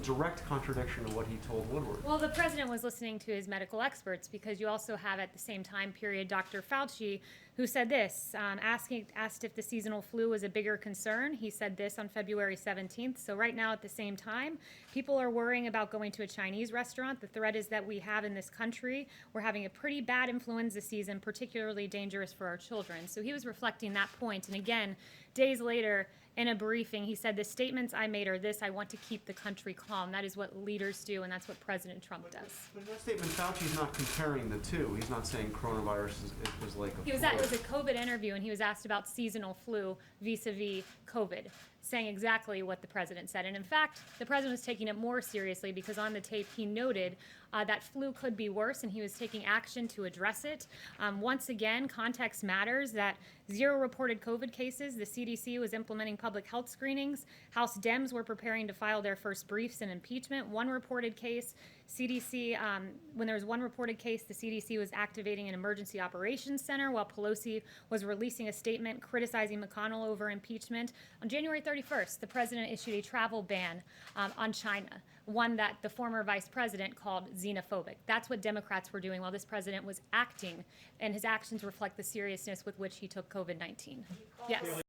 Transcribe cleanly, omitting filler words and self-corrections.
direct contradiction to what he told Woodward. Well, the president was listening to his medical experts, because you also have at the same time period Dr. Fauci, who said this, asked if the seasonal flu was a bigger concern. He said this on February 17th. So right now at the same time, people are worrying about going to a Chinese restaurant. The threat is that we have in this country, we're having a pretty bad influenza season, particularly dangerous for our children. So he was reflecting that point. And again, days later, in a briefing, he said, the statements I made are this: I want to keep the country calm. That is what leaders do, and that's what President Trump does. But in that statement, Fauci's not comparing the two. He's not saying coronavirus is like a flu. It was a COVID interview, and he was asked about seasonal flu vis-a-vis COVID, saying exactly what the president said. And in fact, the president was taking it more seriously, because on the tape he noted that flu could be worse, and he was taking action to address it. Once again, context matters. That 0 reported COVID cases. The CDC was implementing public health screenings. House Dems were preparing to file their first briefs in impeachment. 1 reported case. CDC, when there was 1 reported case, the CDC was activating an emergency operations center while Pelosi was releasing a statement criticizing McConnell over impeachment. On January 31st, the president issued a travel ban on China, one that the former vice president called xenophobic. That's what Democrats were doing while this president was acting, and his actions reflect the seriousness with which he took COVID-19. Yes.